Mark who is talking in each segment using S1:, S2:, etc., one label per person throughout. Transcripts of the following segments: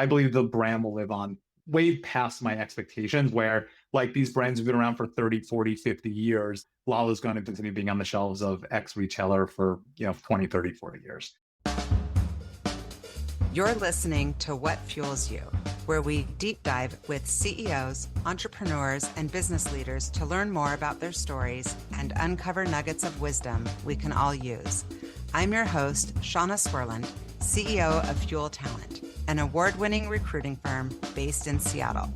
S1: I believe the brand will live on way past my expectations, where like these brands have been around for 30, 40, 50 years. Lalo's going to continue being on the shelves of X retailer for, 20, 30, 40 years.
S2: You're listening to What Fuels You, where we deep dive with CEOs, entrepreneurs, and business leaders to learn more about their stories and uncover nuggets of wisdom we can all use. I'm your host, Shauna Swerland, CEO of Fuel Talent, an award-winning recruiting firm based in Seattle.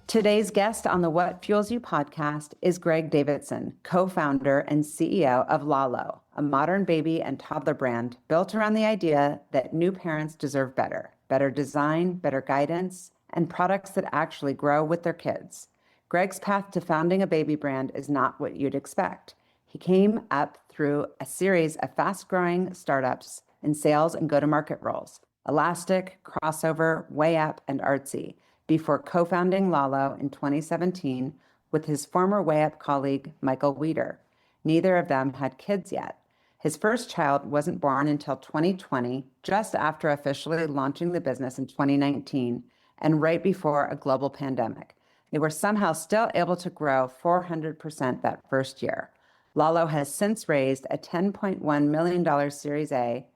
S2: Today's guest on the What Fuels You podcast is Greg Davidson, co-founder and CEO of Lalo, a modern baby and toddler brand built around the idea that new parents deserve better design, better guidance, and products that actually grow with their kids. Greg's path to founding a baby brand is not what you'd expect. He came up through a series of fast-growing startups in sales and go-to-market roles, Elastic, Krossover, WayUp, and Artsy, before co-founding Lalo in 2017 with his former WayUp colleague, Michael Wieder. Neither of them had kids yet. His first child wasn't born until 2020, just after officially launching the business in 2019, and right before a global pandemic. They were somehow still able to grow 400% that first year. Lalo has since raised a $10.1 million Series A,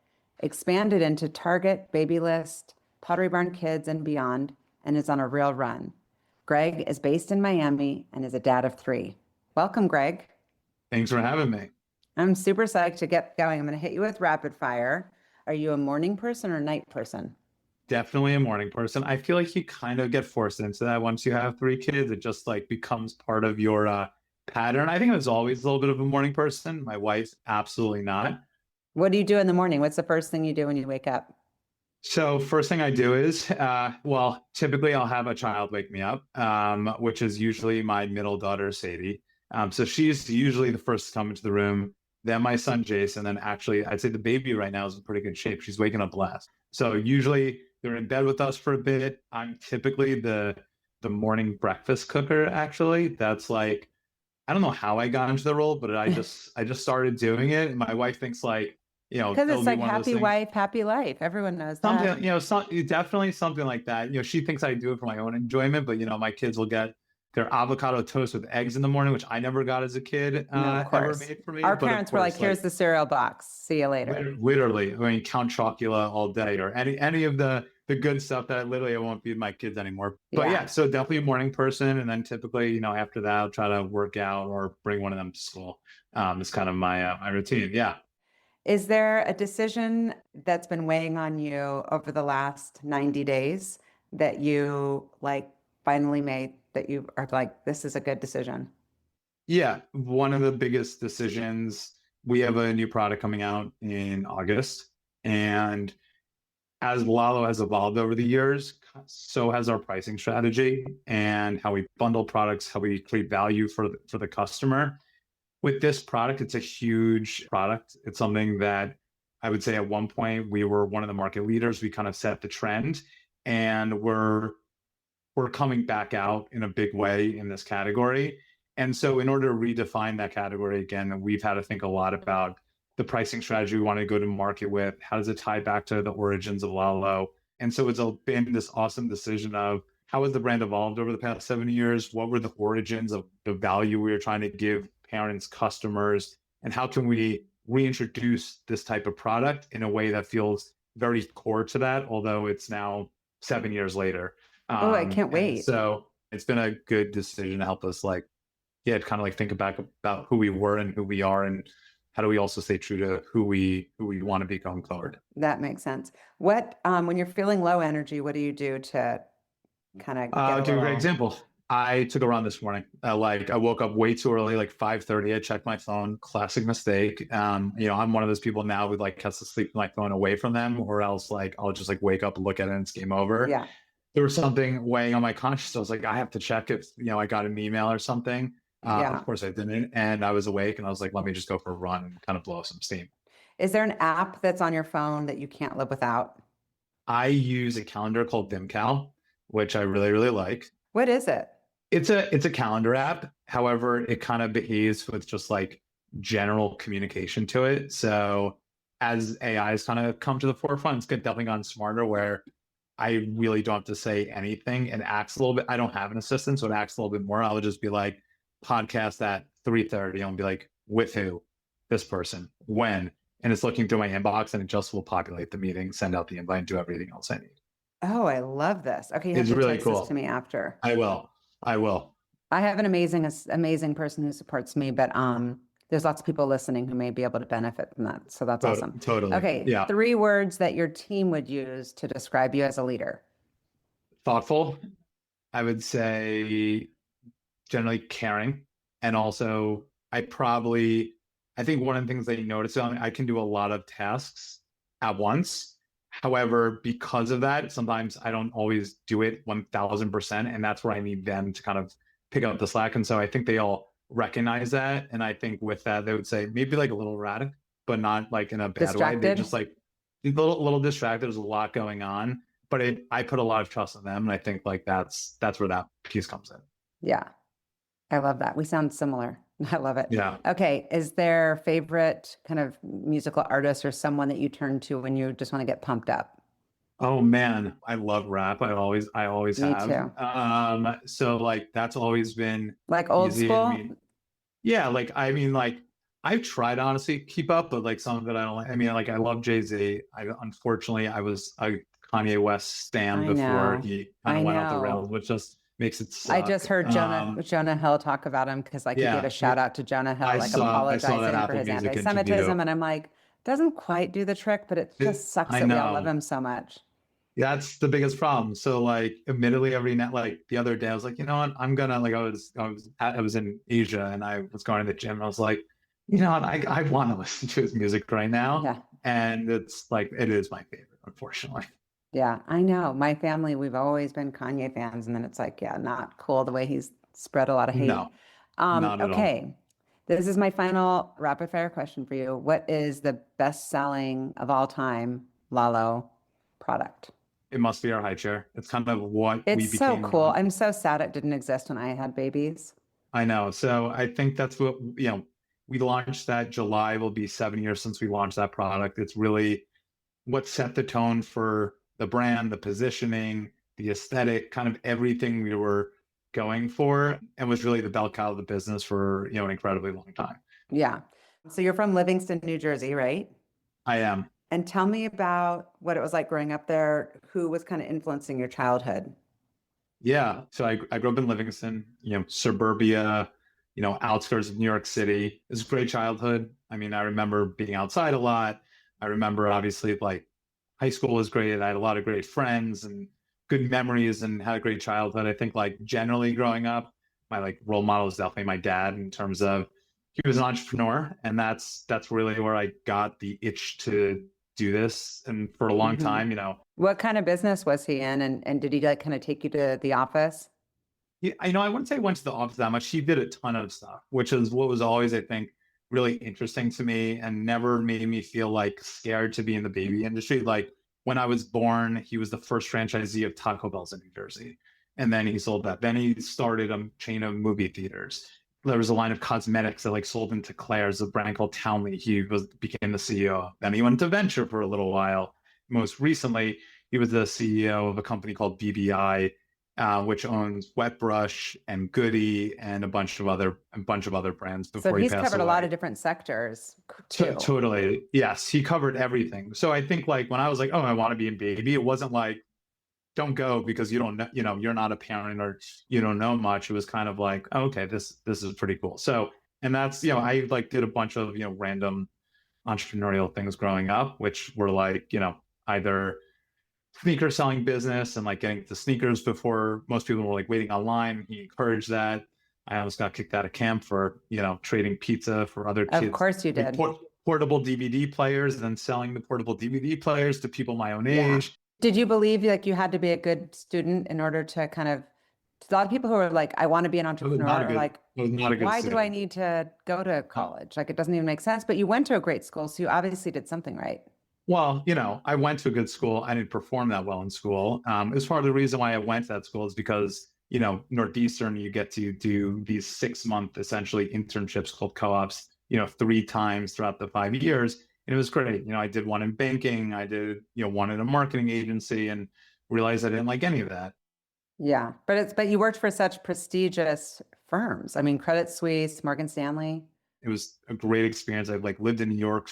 S2: expanded into Target, Babylist, Pottery Barn Kids, and beyond, and is on a real run. Greg is based in Miami and is a dad of 3. Welcome, Greg.
S1: Thanks for having me.
S2: I'm super psyched to get going. I'm going to hit you with rapid fire. Are you a morning person or night person?
S1: Definitely a morning person. I feel like you kind of get forced into that once you have 3 kids. It just like becomes part of your pattern. I think I was always a little bit of a morning person. My wife, absolutely not.
S2: What do you do in the morning? What's the first thing you do when you wake up?
S1: So first thing I do is, typically I'll have a child wake me up, which is usually my middle daughter, Sadie. So she's usually the first to come into the room. Then my son, Jason. Then actually, I'd say the baby right now is in pretty good shape. She's waking up last. So usually they're in bed with us for a bit. I'm typically the morning breakfast cooker, actually. That's like, I don't know how I got into the role, but I just started doing it. And my wife thinks like,
S2: because it's like happy wife, happy life. Everyone knows that.
S1: Something, definitely something like that. She thinks I do it for my own enjoyment, but my kids will get their avocado toast with eggs in the morning, which I never got as a kid.
S2: No, of course.
S1: Ever made for me.
S2: Our parents were like, here's the cereal box. See you later.
S1: Literally, I mean, Count Chocula all day, or any of the good stuff that I won't feed my kids anymore. But yeah, so definitely a morning person. And then typically, after that, I'll try to work out or bring one of them to school. It's kind of my routine. Yeah.
S2: Is there a decision that's been weighing on you over the last 90 days that you finally made, that you are like, this is a good decision?
S1: Yeah. One of the biggest decisions, we have a new product coming out in August. And as Lalo has evolved over the years, so has our pricing strategy and how we bundle products, how we create value for the customer. With this product, it's a huge product. It's something that I would say at one point we were one of the market leaders. We kind of set the trend, and we're coming back out in a big way in this category. And so in order to redefine that category again, we've had to think a lot about the pricing strategy we want to go to market with. How does it tie back to the origins of Lalo? And so it's been this awesome decision of how has the brand evolved over the past 7 years? What were the origins of the value we were trying to give parents, customers, and how can we reintroduce this type of product in a way that feels very core to that, although it's now 7 years later.
S2: I can't wait.
S1: So it's been a good decision to help us kind of think back about who we were and who we are, and how do we also stay true to who we want to be going forward.
S2: That makes sense. What, when you're feeling low energy, what do you do to kind of
S1: I'll give you a great example. I took a run this morning. I woke up way too early, like 5:30. I checked my phone. Classic mistake. I'm one of those people now who has to sleep with my phone away from them, or else I'll just wake up and look at it and it's game over.
S2: Yeah.
S1: There was something weighing on my conscience. I was like, I have to check if I got an email or something. Of course I didn't, and I was awake, and I was like, let me just go for a run and kind of blow some steam.
S2: Is there an app that's on your phone that you can't live without?
S1: I use a calendar called VimCal, which I really, really like.
S2: What is it?
S1: It's a calendar app. However, it kind of behaves with just general communication to it. So as AI has kind of come to the forefront, it's definitely gotten smarter where I really don't have to say anything. It acts a little bit. I don't have an assistant, so it acts a little bit more. I would just be like, podcast at 3:30 and be like, with who? This person. When? And it's looking through my inbox and it just will populate the meeting, send out the invite, and do everything else I need.
S2: Oh, I love this. Okay, you have
S1: It's
S2: to
S1: really
S2: text
S1: cool.
S2: this to me after.
S1: I will.
S2: I have an amazing person who supports me, but there's lots of people listening who may be able to benefit from that. So that's awesome.
S1: Totally.
S2: Okay,
S1: Yeah.
S2: 3 words that your team would use to describe you as a leader.
S1: Thoughtful. I would say generally caring. And also I think one of the things they notice, I can do a lot of tasks at once. However, because of that, sometimes I don't always do it 1000%. And that's where I need them to kind of pick up the slack. And so I think they all recognize that. And I think with that, they would say maybe like a little erratic, but not like in a bad way. They're just like a little distracted. There's a lot going on, but I put a lot of trust in them. And I think like that's where that piece comes in.
S2: Yeah. I love that. We sound similar. I love it.
S1: Yeah.
S2: Okay. Is there favorite kind of musical artist or someone that you turn to when you just want to get pumped up?
S1: Oh man, I love rap. I always
S2: Me
S1: have.
S2: too.
S1: So like that's always been
S2: Like old
S1: easy.
S2: school?
S1: I mean, yeah, like I mean, like I've tried to honestly keep up, but like some of it I don't like. I mean, like I love Jay-Z. Unfortunately I was a Kanye West stan
S2: I
S1: before
S2: know.
S1: he kind
S2: I
S1: of went off the
S2: know.
S1: rails, which just makes it
S2: I
S1: suck.
S2: just heard Jonah Hill talk about him because like he
S1: Yeah,
S2: gave a shout out to Jonah Hill,
S1: I
S2: like
S1: saw that
S2: apologizing for
S1: Apple
S2: his
S1: Music
S2: anti-Semitism.
S1: interview.
S2: And I'm like, doesn't quite do the trick, but it just sucks
S1: I
S2: that we all
S1: know.
S2: love him so much.
S1: That's the biggest problem. So like admittedly every night, like the other day I was like, you know what, I'm gonna like I was in Asia and I was going to the gym and I was like, you know what, I want to listen to his music right now.
S2: Yeah.
S1: And it's like it is my favorite, unfortunately.
S2: Yeah, I know. My family, we've always been Kanye fans, and then it's like, yeah, not cool the way he's spread a lot of hate.
S1: No, not at all.
S2: Okay. This is my final rapid fire question for you. What is the best selling of all time Lalo product?
S1: It must be our high chair. It's kind of what we
S2: It's so
S1: became.
S2: cool. I'm so sad it didn't exist when I had babies.
S1: I know. So I think that's what, we launched that. July will be 7 years since we launched that product. It's really what set the tone for the brand, the positioning, the aesthetic, kind of everything we were going for, and was really the bell cow of the business for, an incredibly long time.
S2: Yeah. So you're from Livingston, New Jersey, right?
S1: I am.
S2: And tell me about what it was like growing up there. Who was kind of influencing your childhood?
S1: Yeah. So I grew up in Livingston, suburbia, outskirts of New York City. It was a great childhood. I mean, I remember being outside a lot. I remember obviously like high school was great. I had a lot of great friends and good memories and had a great childhood. I think like generally growing up, my like role model is definitely my dad in terms of he was an entrepreneur, and that's really where I got the itch to do this. And for a long time,
S2: What kind of business was he in? And did he like kind of take you to the office?
S1: Yeah, I wouldn't say I went to the office that much. He did a ton of stuff, which is what was always, I think, really interesting to me and never made me feel like scared to be in the baby industry. Like when I was born, he was the first franchisee of Taco Bell's in New Jersey. And then he sold that. Then he started a chain of movie theaters. There was a line of cosmetics that like sold into Claire's, a brand called Townley. He became the CEO. Then he went to venture for a little while. Most recently, he was the CEO of a company called BBI, which owns Wet Brush and Goody and a bunch of other brands.
S2: So he's covered a lot of different sectors too.
S1: Totally, yes, he covered everything. So I think like when I was like, oh, I want to be in baby, it wasn't like, don't go because you don't know, you're not a parent or you don't know much. It was kind of like, oh, okay, this is pretty cool. So, and that's I like did a bunch of random entrepreneurial things growing up, which were like either sneaker selling business and like getting to sneakers before most people were like waiting online. He encouraged that. I almost got kicked out of camp for trading pizza for other kids.
S2: Of course you did.
S1: Portable DVD players and then selling the portable DVD players to people my own age.
S2: Did you believe like you had to be a good student in order to kind of, a lot of people who are like, I want to be an entrepreneur are like, why do I need to go to college? Like it doesn't even make sense, but you went to a great school. So you obviously did something right.
S1: Well, I went to a good school. I didn't perform that well in school. It was part of the reason why I went to that school is because, Northeastern, you get to do these 6-month essentially internships called co-ops, 3 times throughout the 5 years. And it was great. I did one in banking. I did, one in a marketing agency, and realized I didn't like any of that.
S2: Yeah. But you worked for such prestigious firms. I mean, Credit Suisse, Morgan Stanley.
S1: It was a great experience. I've like lived in New York,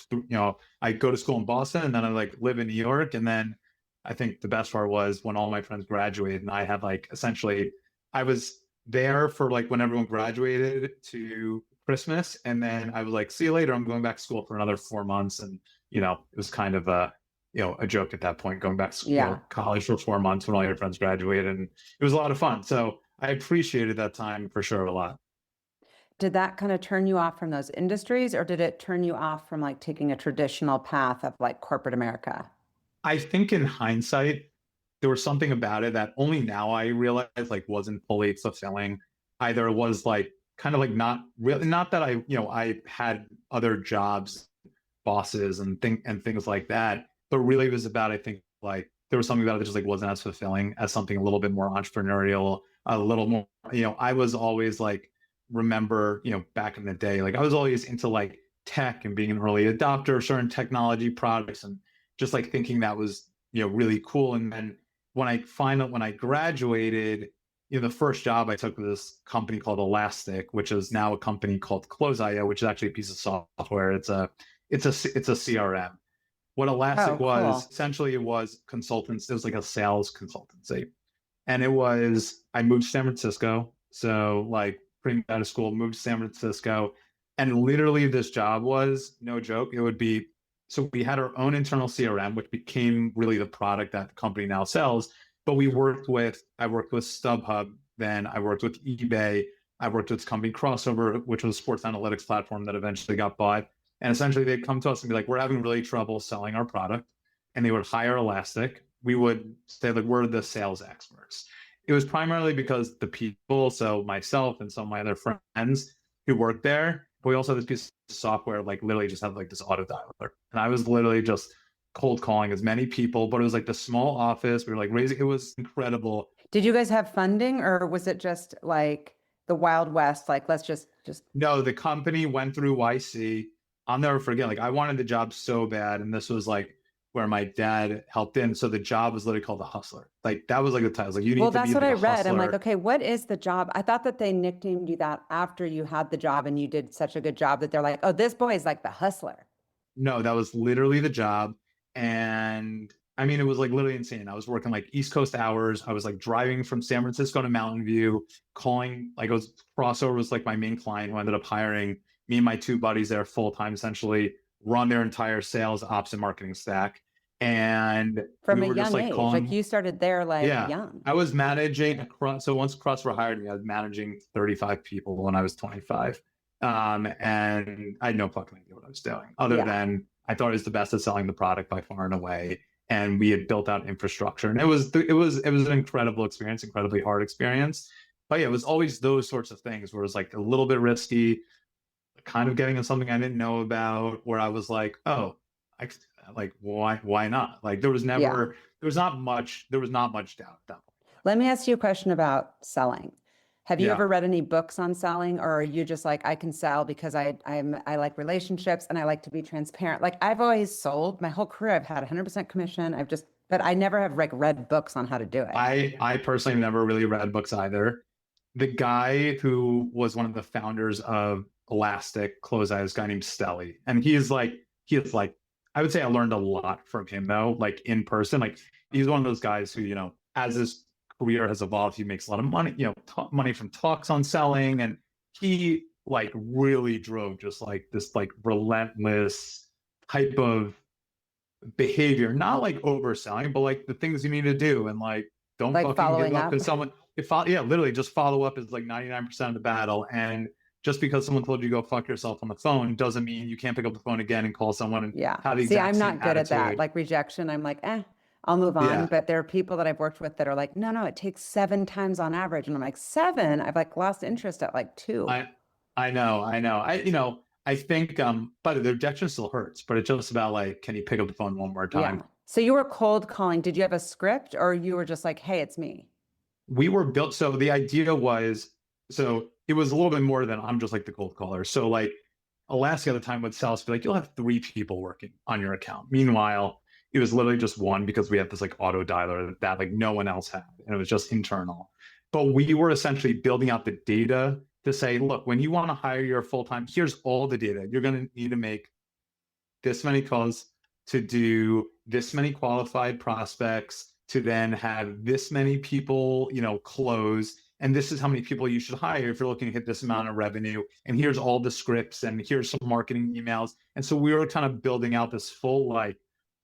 S1: I go to school in Boston, and then I like live in New York. And then I think the best part was when all my friends graduated, and I had like essentially, I was there for like when everyone graduated to Christmas. And then I was like, see you later. I'm going back to school for another 4 months. And, it was kind of a joke at that point, going back to
S2: Yeah.
S1: college for 4 months when all your friends graduated. And it was a lot of fun. So I appreciated that time for sure a lot.
S2: Did that kind of turn you off from those industries, or did it turn you off from like taking a traditional path of like corporate America?
S1: I think in hindsight, there was something about it that only now I realize like wasn't fully fulfilling. Either it was like kind of like not really, not that I had other jobs, bosses and things like that, but really it was about, I think, like there was something about it that just like wasn't as fulfilling as something a little bit more entrepreneurial, a little more, I was always like, remember, back in the day, like I was always into like tech and being an early adopter of certain technology products, and just like thinking that was, really cool. And then when I graduated, the first job I took was this company called Elastic, which is now a company called Close.io, which is actually a piece of software. It's a CRM. What Elastic
S2: Oh,
S1: was,
S2: cool.
S1: essentially, it was consultants. It was like a sales consultancy. And I moved to San Francisco. So like pretty much out of school, moved to San Francisco. And literally this job was, no joke, it would be, so we had our own internal CRM, which became really the product that the company now sells. But I worked with StubHub, then I worked with eBay. I worked with this company Krossover, which was a sports analytics platform that eventually got bought. And essentially they'd come to us and be like, we're having really trouble selling our product. And they would hire Elastic. We would say like, we're the sales experts. It was primarily because the people, so myself and some of my other friends who worked there, but we also had this piece of software, like literally just had like this auto dialer. And I was literally just cold calling as many people, but it was like the small office. We were like raising, it was incredible.
S2: Did you guys have funding, or was it just like the Wild West? Like, let's just.
S1: No, the company went through YC. I'll never forget, like I wanted the job so bad. And this was like where my dad helped in. So the job was literally called the hustler. Like that was like the title. Like you need
S2: Well,
S1: to be
S2: that's what
S1: the
S2: I read.
S1: hustler.
S2: I'm like, okay, what is the job? I thought that they nicknamed you that after you had the job and you did such a good job that they're like, oh, this boy is like the hustler.
S1: No, that was literally the job. And I mean, it was like literally insane. I was working like East Coast hours. I was like driving from San Francisco to Mountain View, calling, like it was Krossover was like my main client, who ended up hiring me and my two buddies there full time, essentially run their entire sales, ops, and marketing stack. And
S2: From
S1: we
S2: a
S1: were just
S2: young
S1: like
S2: age.
S1: calling.
S2: Like you started there like
S1: Yeah,
S2: young.
S1: I was managing across. So once Krossover hired me, I was managing 35 people when I was 25. And I had no fucking idea what I was doing, other
S2: Yeah.
S1: than I thought it was the best at selling the product by far and away. And we had built out infrastructure, and it was an incredible experience, incredibly hard experience. But yeah, it was always those sorts of things where it was like a little bit risky, kind of getting into something I didn't know about, where I was like, oh, I like why not? Like there was not much doubt at that point.
S2: Let me ask you a question about selling. Have you
S1: Yeah.
S2: ever read any books on selling, or are you just like, I can sell because I like relationships and I like to be transparent? Like I've always sold my whole career. I've had 100% commission. But I never have like read books on how to do it.
S1: I personally never really read books either. The guy who was one of the founders of Elastic Close-Eye, this guy named Stelly, and he is like I would say I learned a lot from him though, like in person. Like he's one of those guys who, as his career has evolved, he makes a lot of money, money from talks on selling, and he like really drove just like this like relentless type of behavior, not like overselling, but like the things you need to do, and like don't
S2: Like
S1: fucking
S2: following
S1: give up
S2: up.
S1: because someone yeah, literally just follow up is like 99% of the battle. And just because someone told you to go fuck yourself on the phone doesn't mean you can't pick up the phone again and call someone and
S2: Yeah.
S1: have the
S2: See,
S1: exact
S2: I'm
S1: same
S2: not good at that.
S1: attitude.
S2: Like rejection, I'm like, I'll move on.
S1: Yeah.
S2: But there are people that I've worked with that are like, no, it takes 7 times on average. And I'm like, 7? I've like lost interest at like 2.
S1: I know. I think but the rejection still hurts, but it's just about like, can you pick up the phone one more time?
S2: Yeah. So you were cold calling. Did you have a script, or you were just like, hey, it's me?
S1: We were built, so the idea was, so it was a little bit more than I'm just like the cold caller. So like Alaska at the time would sell us, be like, you'll have 3 people working on your account. Meanwhile, it was literally just one because we had this like auto dialer that like no one else had, and it was just internal. But we were essentially building out the data to say, look, when you want to hire your full-time, here's all the data. You're going to need to make this many calls, to do this many qualified prospects, to then have this many people, close. And this is how many people you should hire if you're looking to hit this amount of revenue. And here's all the scripts, and here's some marketing emails. And so we were kind of building out this full like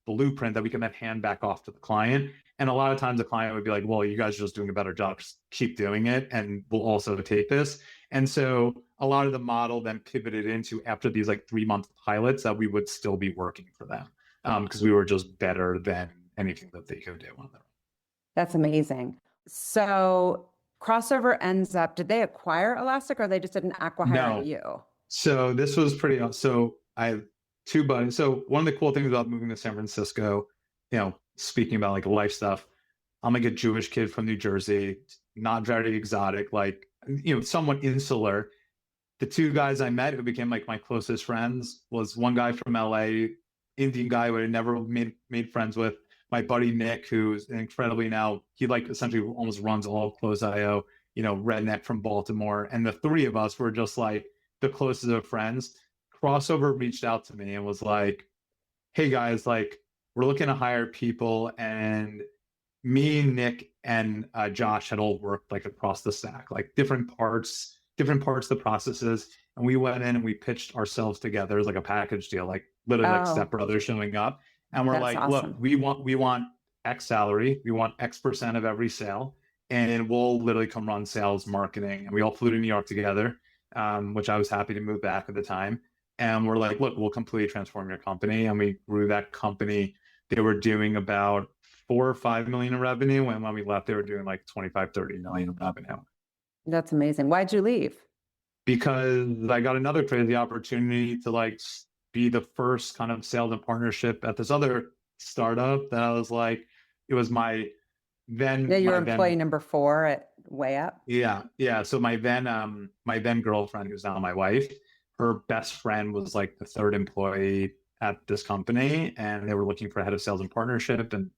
S1: blueprint that we can then hand back off to the client. And a lot of times the client would be like, well, you guys are just doing a better job. Just keep doing it. And we'll also take this. And so a lot of the model then pivoted into, after these like 3-month pilots, that we would still be working for them because we were just better than anything that they could do on their own.
S2: That's amazing. So Krossover ends up, did they acquire Elastic, or they just did an acqui-hire you?
S1: So this was pretty, so I have 2 buddies. So one of the cool things about moving to San Francisco, speaking about like life stuff, I'm like a Jewish kid from New Jersey, not very exotic, like, somewhat insular. The 2 guys I met who became like my closest friends was one guy from LA, Indian guy who I had never made friends with. My buddy Nick, who's incredibly now, he like essentially almost runs all of Close.io, redneck from Baltimore. And the 3 of us were just like the closest of friends. Krossover reached out to me and was like, hey guys, like we're looking to hire people. And me, Nick, and Josh had all worked like across the stack, like different parts of the processes. And we went in and we pitched ourselves together as like a package deal, like literally like Step Brothers showing up. And we're like, awesome. Look, we want X salary. We want X% of every sale. And we'll literally come run sales, marketing. And we all flew to New York together, which I was happy to move back at the time. And we're like, look, we'll completely transform your company. And we grew that company. They were doing about 4 or 5 million in revenue. And when we left, they were doing like 25, 30 million in revenue.
S2: That's amazing. Why'd you leave?
S1: Because I got another crazy opportunity to like be the first kind of sales and partnership at this other startup that I was like, it was my then.
S2: Yeah, you're employee number 4 at WayUp.
S1: Yeah. So my then girlfriend, who's now my wife, her best friend was like the 3rd employee at this company, and they were looking for a head of sales and partnership. And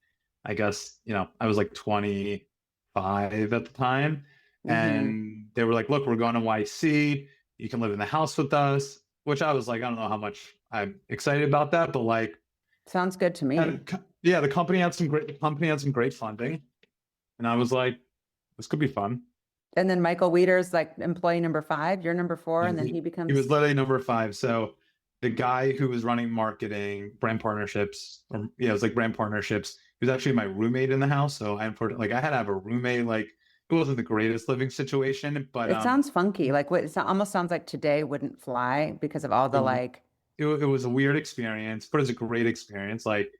S1: I guess, I was like 25 at the time. And they were like, look, we're going to YC. You can live in the house with us, which I was like, I don't know how much I'm excited about that, but like,
S2: sounds good to me.
S1: The company had some great funding. And I was like, this could be fun.
S2: And then Michael Wieder's like employee number 5, you're number 4, and then he becomes.
S1: He was literally number 5. So the guy who was running marketing, brand partnerships, it was like brand partnerships. He was actually my roommate in the house. So I had to have a roommate. Like, it wasn't the greatest living situation, but
S2: it sounds funky. Like it almost sounds like today wouldn't fly because of all the
S1: It was a weird experience, but it was a great experience. Like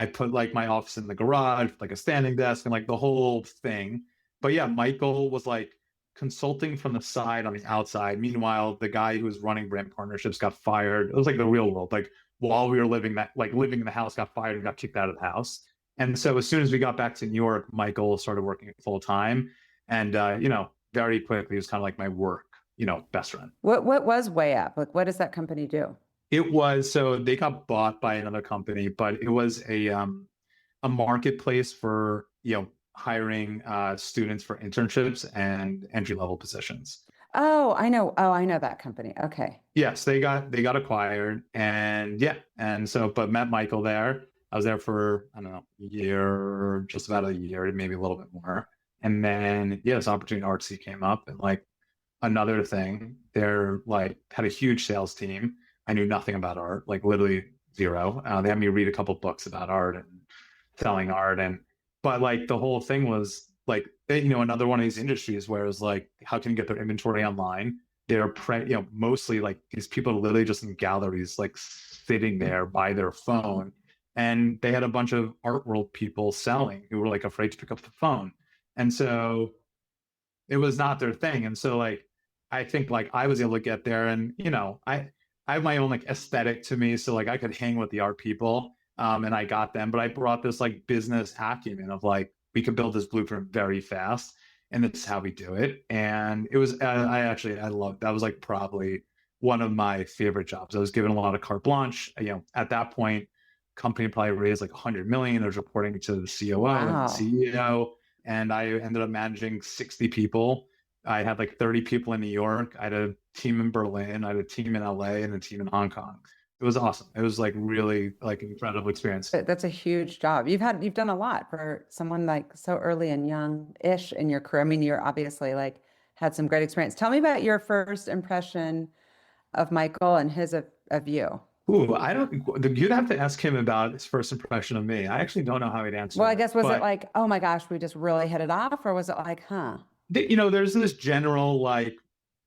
S1: I put like my office in the garage, like a standing desk, and like the whole thing. But yeah, Michael was like consulting from the side on the outside. Meanwhile, the guy who was running brand partnerships got fired. It was like the real world. Like while we were living in the house, got fired and got kicked out of the house. And so as soon as we got back to New York, Michael started working full time. And, very quickly, it was kind of like my work, best friend.
S2: What was WayUp? Like, what does that company do?
S1: It was, so they got bought by another company, but it was a marketplace for, hiring students for internships and entry-level positions.
S2: Oh, I know that company. Okay.
S1: Yes, they got acquired, and but met Michael there. I was there for, I don't know, just about a year, maybe a little bit more. And then, this opportunity at Artsy came up, and like another thing, they're like had a huge sales team. I knew nothing about art, like literally zero. They had me read a couple books about art and selling art, but like the whole thing was like, another one of these industries where it was like, how can you get their inventory online? They're mostly like these people are literally just in galleries, like sitting there by their phone, and they had a bunch of art world people selling who were like afraid to pick up the phone. And so it was not their thing. And so like, I think like I was able to get there, and, I have my own like aesthetic to me. So like I could hang with the art people, and I got them, but I brought this like business acumen of like, we could build this blueprint very fast, and this is how we do it. And it was, I loved, that was like probably one of my favorite jobs. I was given a lot of carte blanche. At that point, company probably raised like 100 million. I was reporting to the COO and the CEO, and I ended up managing 60 people. I had like 30 people in New York. I had a team in Berlin. I had a team in LA and a team in Hong Kong. It was awesome. It was like really like an incredible experience.
S2: That's a huge job. You've done a lot for someone like so early and young-ish in your career. I mean, you're obviously like had some great experience. Tell me about your first impression of Michael and his of you.
S1: Ooh, I don't. You'd have to ask him about his first impression of me. I actually don't know how he'd answer.
S2: Well, I guess was it like, oh my gosh, we just really hit it off, or was it like, huh?
S1: There's this general like,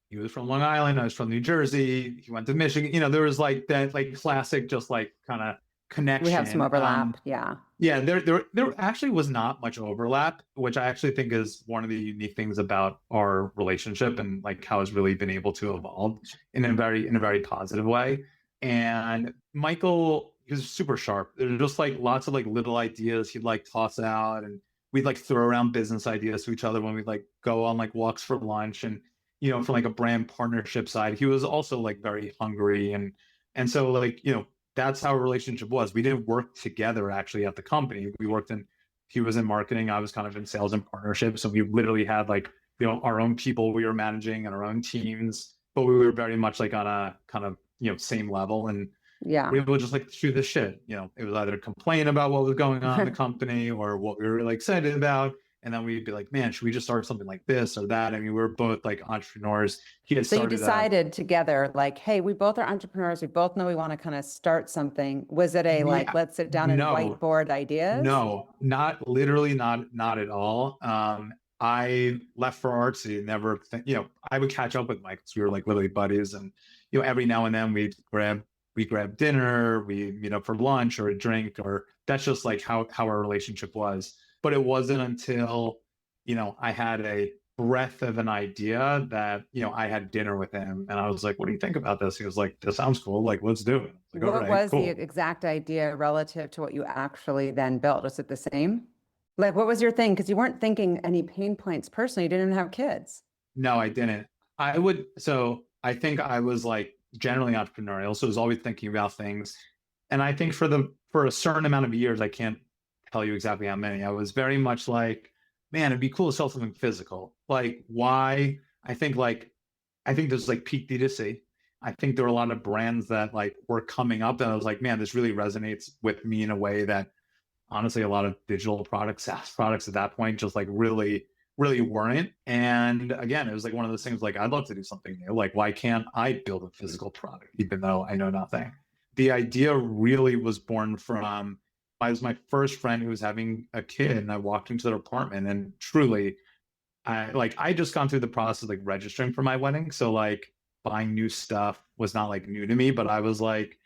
S1: he was from Long Island, I was from New Jersey, he went to Michigan. There was like that like classic just like kind of connection.
S2: We have some overlap. Yeah.
S1: Yeah, there actually was not much overlap, which I actually think is one of the unique things about our relationship and like how it's really been able to evolve in a very positive way. And Michael, he was super sharp. There's just like lots of like little ideas he'd like toss out, and we'd like throw around business ideas to each other when we'd like go on like walks for lunch. And from like a brand partnership side, he was also like very hungry, and so like that's how our relationship was. We didn't work together actually at the company. He was in marketing, I was kind of in sales and partnerships. So we literally had like our own people we were managing and our own teams, but we were very much like on a kind of same level. And
S2: yeah,
S1: we would just like shoot the shit. It was either complain about what was going on in the company or what we were really excited about. And then we'd be like, man, should we just start something like this or that? I mean, we're both like entrepreneurs.
S2: So you decided together, like, hey, we both are entrepreneurs. We both know we want to kind of start something. Was it like, let's sit down and whiteboard ideas?
S1: No, not literally, not at all. I left for Artsy, never, I would catch up with Mike because we were like literally buddies. And, every now and then we grab dinner, we meet up for lunch or a drink, or that's just like how our relationship was. But it wasn't until, I had a breath of an idea that, I had dinner with him and I was like, what do you think about this? He was like, this sounds cool. Like, let's do it. Like,
S2: what was cool. The exact idea relative to what you actually then built? Was it the same? Like, what was your thing? Because you weren't thinking any pain points personally. You didn't have kids.
S1: No, I didn't. So I think I was like generally entrepreneurial. So I was always thinking about things. And I think for a certain amount of years, I can't tell you exactly how many, I was very much like, man, it'd be cool to sell something physical. Like, why? I think there's like peak D2C. I think there were a lot of brands that like were coming up and I was like, man, this really resonates with me in a way that honestly, a lot of digital products, SaaS products at that point, just like really weren't. And again, it was like one of those things like, I'd love to do something new. Like, why can't I build a physical product, even though I know nothing? The idea really was born from, I was my first friend who was having a kid, and I walked into their apartment, and truly, I just gone through the process of like registering for my wedding. So like buying new stuff was not like new to me, but I was like,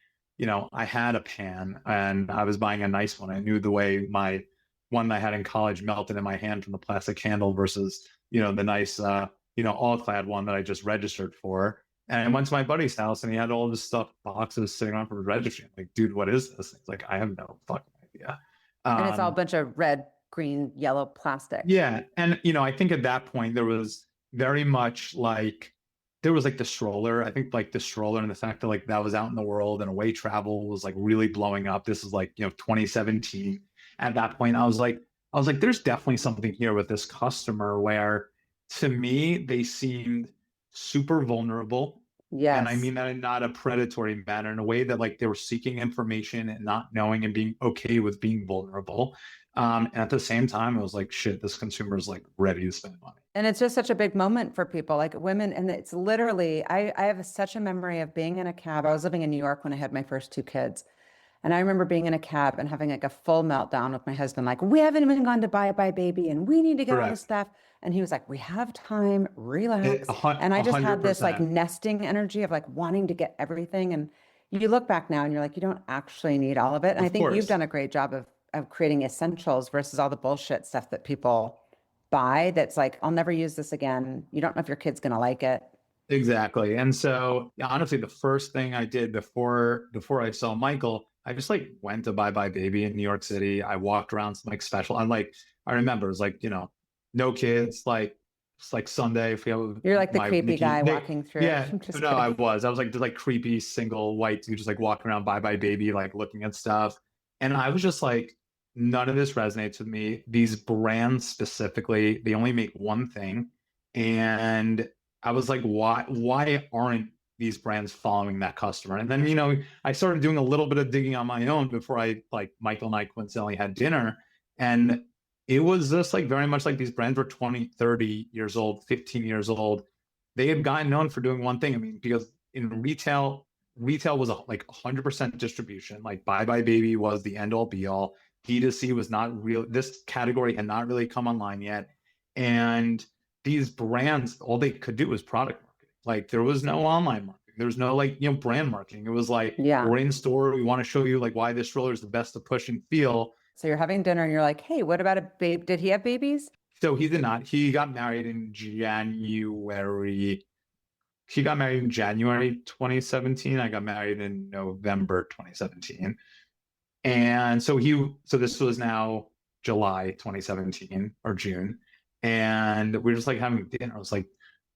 S1: I had a pan and I was buying a nice one. I knew the way my one that I had in college melted in my hand from the plastic handle versus, the nice, all-clad one that I just registered for. And I went to my buddy's house and he had all this stuff, boxes sitting on for registering. Like, dude, what is this? It's like, I have no fucking idea.
S2: And it's all a bunch of red, green, yellow plastic.
S1: Yeah. And, I think at that point there was very much like, there was like the stroller. I think like the stroller and the fact that like that was out in the world and away travel was like really blowing up. This is like, 2017. At that point, I was like, there's definitely something here with this customer where to me, they seemed super vulnerable.
S2: Yes.
S1: And I mean that in not a predatory manner, in a way that like they were seeking information and not knowing and being okay with being vulnerable. And at the same time, I was like, shit, this consumer is like ready to spend money.
S2: And it's just such a big moment for people like women. And it's literally, I have such a memory of being in a cab. I was living in New York when I had my first two kids. And I remember being in a cab and having like a full meltdown with my husband, like, we haven't even gone to buy baby and we need to get all this stuff. And he was like, we have time, relax. And I just 100%. Had this like nesting energy of like wanting to get everything. And you look back now and you're like, you don't actually need all of it. And I think you've done a great job of creating essentials versus all the bullshit stuff that people buy. That's like, I'll never use this again. You don't know if your kid's going to like it.
S1: Exactly. And so honestly, the first thing I did before I saw Michael, I just like went to Buy Baby in New York City. I walked around some like special. I'm like, I remember it was like, no kids, like like Sunday. If
S2: You're like the creepy guy walking through.
S1: Yeah,
S2: I'm just
S1: no,
S2: kidding.
S1: I was like this like creepy single white dude just like walking around bye bye baby, like looking at stuff. And I was just like, none of this resonates with me. These brands specifically, they only make one thing. And I was like, why aren't these brands following that customer? And then, I started doing a little bit of digging on my own before Michael and I coincidentally had dinner. And it was just like very much like these brands were 20, 30 years old, 15 years old. They had gotten known for doing one thing. I mean, because in retail was like 100% distribution. Like Bye Bye Baby was the end all be all. D2C was not real. This category had not really come online yet. And these brands, all they could do was product marketing. Like there was no online marketing. There was no brand marketing. It was like, we're in store. We want to show you like why this stroller is the best to push and feel.
S2: So you're having dinner and you're like, hey, what about a babe? Did he have babies?
S1: So he did not. He got married in January. He got married in January 2017. I got married in November 2017. And so this was now July 2017 or June. And we were just like having dinner. I was like,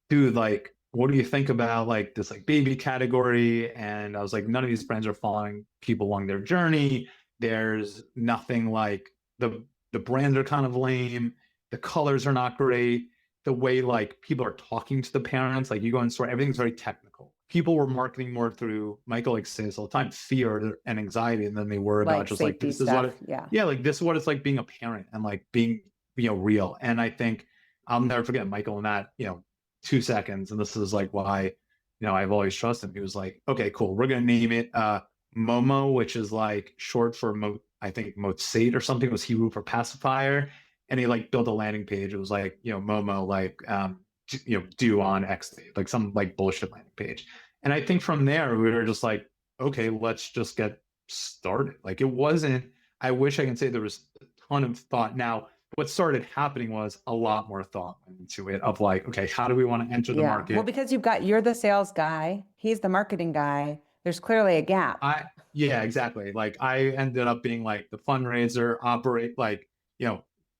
S1: dude, like, what do you think about like this like baby category? And I was like, none of these brands are following people along their journey. There's nothing like the brands are kind of lame. The colors are not great. The way like people are talking to the parents, like you go in store, everything's very technical. People were marketing more through, Michael like says all the time, fear and anxiety, and then they were about just like this stuff. Is what like this is what it's like being a parent and like being real. And I think I'll never forget Michael in that 2 seconds, and this is like why I've always trusted him. He was like, okay, cool, we're gonna name it Momo, which is like short for I think Motsate or something, was Hebrew for pacifier. And he like built a landing page. It was like, Momo, like, due on X date, like some like bullshit landing page. And I think from there, we were just like, okay, let's just get started. Like it wasn't, I wish I can say there was a ton of thought. Now, what started happening was a lot more thought into it of like, okay, how do we want to enter the market?
S2: Well, because you're the sales guy, he's the marketing guy. There's clearly a gap.
S1: Yeah, exactly. Like I ended up being like the fundraiser, operate like,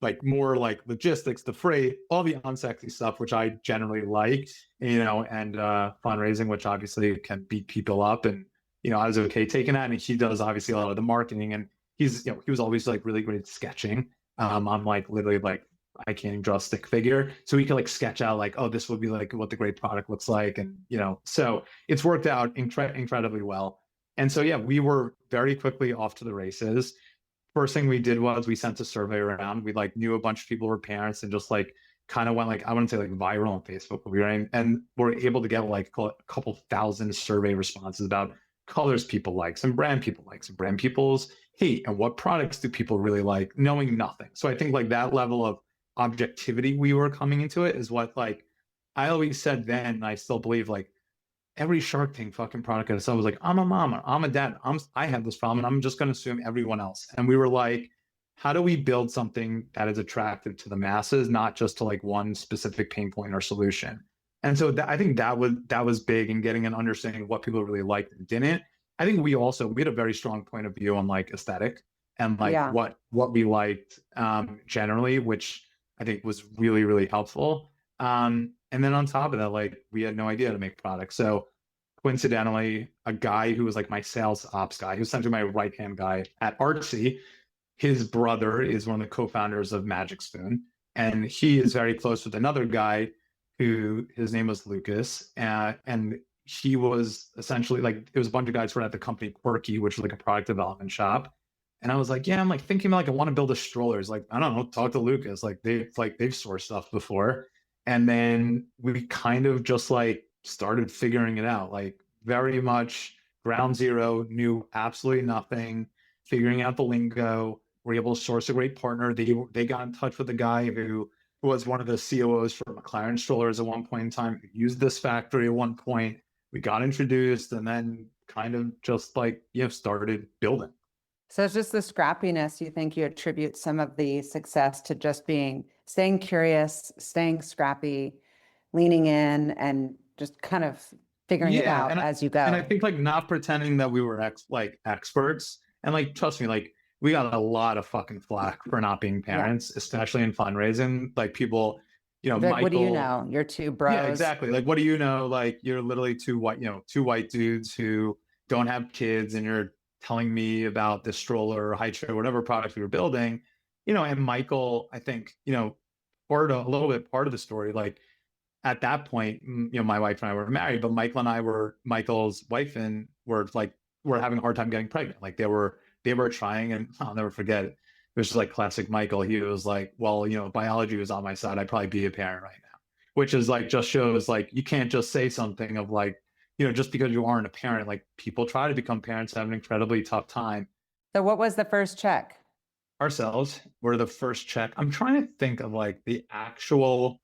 S1: like more like logistics, the freight, all the unsexy stuff, which I generally like, and fundraising, which obviously can beat people up. And, I was okay taking that. And he does obviously a lot of the marketing, and he's, he was always like really great at sketching. I'm like literally like, I can't even draw a stick figure. So he could like sketch out like, oh, this would be like what the great product looks like. And, so it's worked out incredibly well. And so, yeah, we were very quickly off to the races. First thing we did was we sent a survey around. We like knew a bunch of people were parents and just like kind of went like, I wouldn't say like viral on Facebook, but and we're able to get like a couple thousand survey responses about colors people like, some brand people like, some brand people's hate, and what products do people really like, knowing nothing. So I think like that level of objectivity we were coming into it is what like I always said then, and I still believe like every Shark Tank fucking product I saw was like, I'm a mom, I'm a dad, I have this problem, and I'm just going to assume everyone else. And we were like, how do we build something that is attractive to the masses, not just to like one specific pain point or solution? And so I think that was big in getting an understanding of what people really liked and didn't. I think we had a very strong point of view on like aesthetic and like what we liked generally, which I think was really, really helpful. And then on top of that, like we had no idea how to make products. So coincidentally, a guy who was like my sales ops guy, he was essentially my right-hand guy at Artsy, his brother is one of the co-founders of Magic Spoon. And he is very close with another guy who his name was Lucas. And he was essentially like, it was a bunch of guys who were at the company Quirky, which was like a product development shop. And I was like, yeah, I'm like thinking like, I want to build a stroller. He's like, I don't know, talk to Lucas. Like they've sourced stuff before. And then we kind of just like started figuring it out, like very much ground zero, knew absolutely nothing, figuring out the lingo. We're able to source a great partner. They got in touch with a guy who was one of the COOs for McLaren strollers at one point in time, who used this factory at one point. We got introduced and then kind of just like, started building.
S2: So it's just the scrappiness. You think you attribute some of the success to just staying curious, staying scrappy, leaning in, and just kind of figuring it out as you go.
S1: And I think like not pretending that we were experts, and like, trust me, like we got a lot of fucking flack for not being parents, especially in fundraising. Like people,
S2: Like, what do you
S1: Michael.
S2: know? You're two
S1: Yeah,
S2: bros.
S1: exactly. Like, what do you know? Like, you're literally two white dudes who don't have kids, and you're telling me about this stroller or high chair, whatever product we were building, and Michael, I think, a little bit part of the story, like at that point, my wife and I were married, but Michael and I were Michael's wife and were having a hard time getting pregnant. Like they were trying, and I'll never forget it. It was just like classic Michael. He was like, well, biology was on my side. I'd probably be a parent right now, which is like just shows like you can't just say something of like, just because you aren't a parent, like people try to become parents, have an incredibly tough time.
S2: So what was the first check?
S1: Ourselves were the first check. I'm trying to think of like the actual.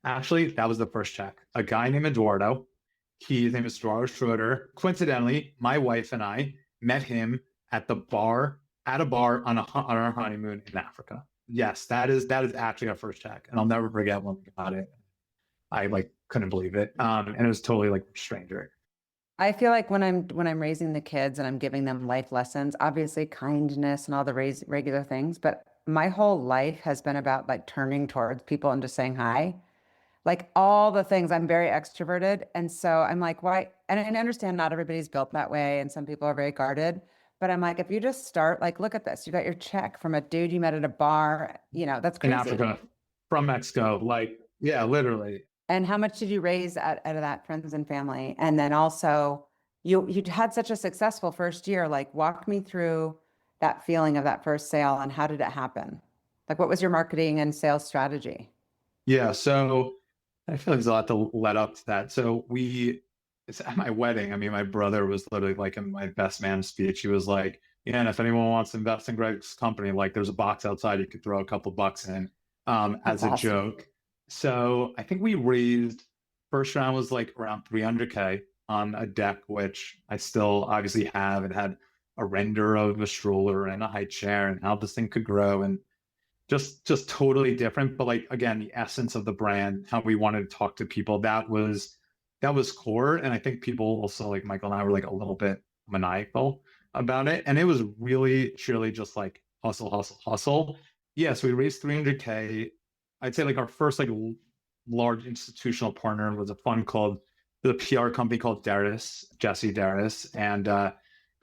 S1: Actually, that was the first check. A guy named Eduardo. His name is Eduardo Schroeder. Coincidentally, my wife and I met him at a bar on our honeymoon in Africa. Yes, that is actually our first check, and I'll never forget when we got it. I like couldn't believe it, and it was totally like a stranger.
S2: I feel like when I'm raising the kids and I'm giving them life lessons, obviously kindness and all the regular things, but my whole life has been about like turning towards people and just saying hi. Like all the things, I'm very extroverted. And so I'm like, why? And I understand not everybody's built that way and some people are very guarded. But I'm like, if you just start, like, look at this. You got your check from a dude you met at a bar, that's
S1: In
S2: crazy.
S1: Africa, from Mexico, like yeah, literally.
S2: And how much did you raise out of that, friends and family? And then also, you had such a successful first year. Like, walk me through that feeling of that first sale and how did it happen? Like, what was your marketing and sales strategy?
S1: Yeah, so I feel like there's a lot to let up to that. It's at my wedding. I mean, my brother was literally like in my best man speech. He was like, yeah, and if anyone wants to invest in Greg's company, like there's a box outside you could throw a couple bucks in,
S2: That's
S1: as a
S2: awesome.
S1: joke. So I think we raised first round was like around 300K on a deck, which I still obviously have. It had a render of a stroller and a high chair and how this thing could grow. And just totally different, but like again, the essence of the brand, how we wanted to talk to people, that was core. And I think people also, like Michael and I, were like a little bit maniacal about it, and it was really surely just like hustle, hustle, hustle. Yeah, so we raised 300K. I'd say like our first like large institutional partner was a fund called the PR company called Jesse Darris, and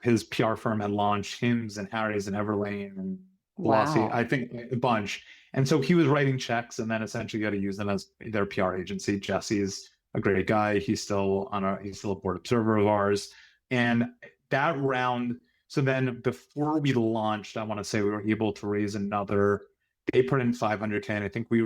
S1: his PR firm had launched Hims and Harry's and Everlane and Velocity,
S2: Wow.
S1: I think a bunch. And so he was writing checks and then essentially got to use them as their PR agency. Jesse's a great guy. He's still a board observer of ours. And that round, so then before we launched, I want to say we were able to raise another, they put in 500K. And I think we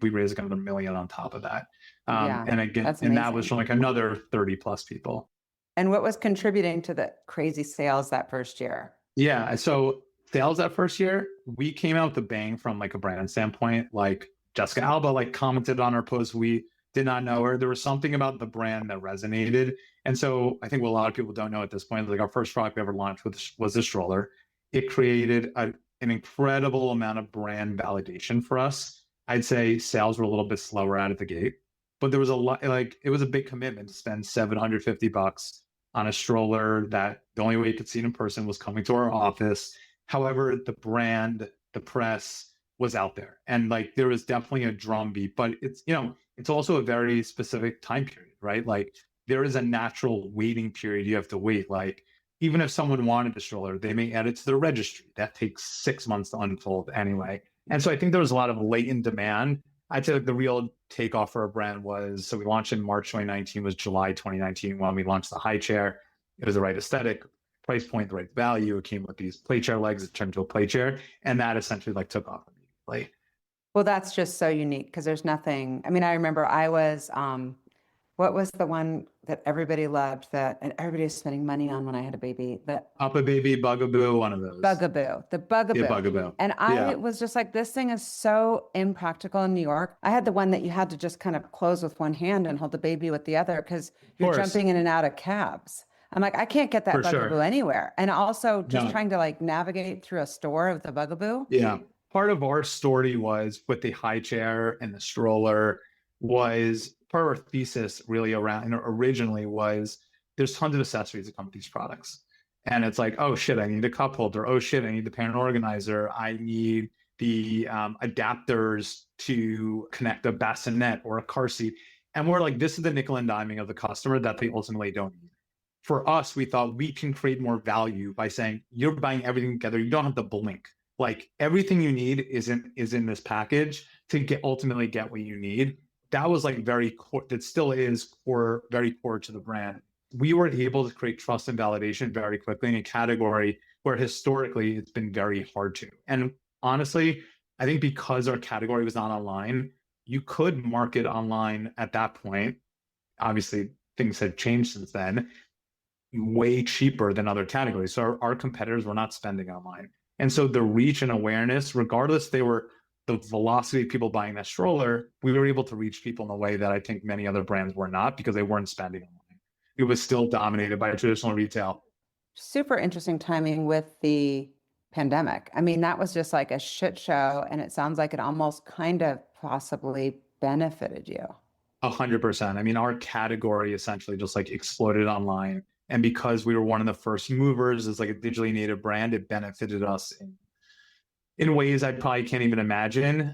S1: raised another million on top of that.
S2: Yeah,
S1: And again,
S2: that's
S1: and that was
S2: amazing.
S1: from like another 30 plus people.
S2: And what was contributing to the crazy sales that first year?
S1: Yeah. So sales that first year, we came out with a bang from like a brand standpoint. Like Jessica Alba like commented on our post. We did not know her. There was something about the brand that resonated. And so I think what a lot of people don't know at this point, like our first product we ever launched was a stroller. It created an incredible amount of brand validation for us. I'd say sales were a little bit slower out of the gate, but there was a lot, like it was a big commitment to spend $750 on a stroller that the only way you could see it in person was coming to our office. However, the brand, the press was out there, and like there was definitely a drumbeat, but it's also a very specific time period, right? Like there is a natural waiting period you have to wait. Like even if someone wanted the stroller, they may add it to their registry. That takes 6 months to unfold anyway. And so I think there was a lot of latent demand. I'd say like the real takeoff for our brand was, so we launched in March 2019, was July 2019 when we launched the high chair. It was the right aesthetic, price point, the right value. It came with these play chair legs. It turned to a play chair, and that essentially like took off immediately.
S2: Well, that's just so unique because there's nothing. I mean, I remember I was, what was the one that everybody loved that and everybody was spending money on when I had a baby? The
S1: Up a baby, bugaboo, one of those.
S2: Bugaboo, the
S1: Yeah,
S2: Bugaboo.
S1: bugaboo.
S2: And I
S1: Yeah,
S2: was just like, this thing is so impractical in New York. I had the one that you had to just kind of close with one hand and hold the baby with the other because
S1: of
S2: you're
S1: course,
S2: jumping in and out of cabs. I'm like, I can't get that
S1: for
S2: Bugaboo
S1: sure.
S2: anywhere. And also just
S1: No,
S2: trying to like navigate through a store with the Bugaboo.
S1: yeah. Part of our story was with the high chair and the stroller was part of our thesis really around, and originally was there's tons of accessories that come with these products. And it's like, oh shit, I need a cup holder. Oh shit, I need the parent organizer. I need the adapters to connect a bassinet or a car seat. And we're like, this is the nickel and diming of the customer that they ultimately don't need. For us, we thought we can create more value by saying you're buying everything together. You don't have to blink. Like everything you need is in this package to ultimately get what you need. That was like very core. That still is core, very core to the brand. We were able to create trust and validation very quickly in a category where historically it's been very hard to. And honestly, I think because our category was not online, you could market online at that point. Obviously, things had changed since then, way cheaper than other categories. So our competitors were not spending online. And so the reach and awareness, regardless they were the velocity of people buying that stroller, we were able to reach people in a way that I think many other brands were not because they weren't spending online. It was still dominated by traditional retail.
S2: Super interesting timing with the pandemic. I mean, that was just like a shit show, and it sounds like it almost kind of possibly benefited you.
S1: 100%. I mean, our category essentially just like exploded online. And because we were one of the first movers as like a digitally native brand, it benefited us in ways I probably can't even imagine.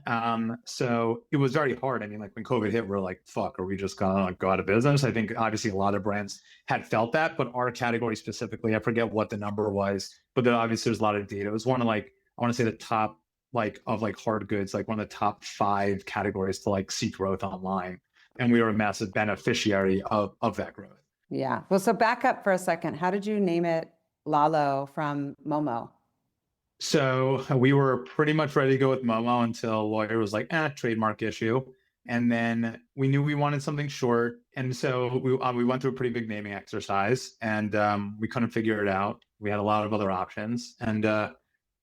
S1: So it was very hard. I mean, like when COVID hit, we're like, fuck, are we just gonna like, go out of business? I think obviously a lot of brands had felt that, but our category specifically, I forget what the number was, but then obviously there's a lot of data. It was one of like, I want to say the top like of like hard goods, like one of the top 5 categories to like see growth online. And we were a massive beneficiary of that growth.
S2: Yeah. Well, so back up for a second. How did you name it Lalo from Momo?
S1: So we were pretty much ready to go with Momo until a lawyer was like, trademark issue. And then we knew we wanted something short. And so we went through a pretty big naming exercise and we couldn't figure it out. We had a lot of other options. And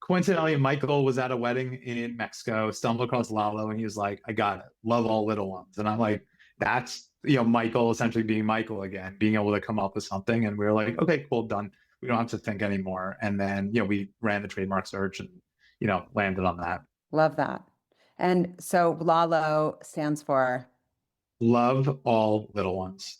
S1: coincidentally, Michael was at a wedding in Mexico, stumbled across Lalo, and he was like, I got it. Love all little ones. And I'm like, that's, Michael essentially being Michael again, being able to come up with something. And we were like, okay, cool, done. We don't have to think anymore. And then, we ran the trademark search and, landed on that.
S2: Love that. And so Lalo stands for?
S1: Love all little ones.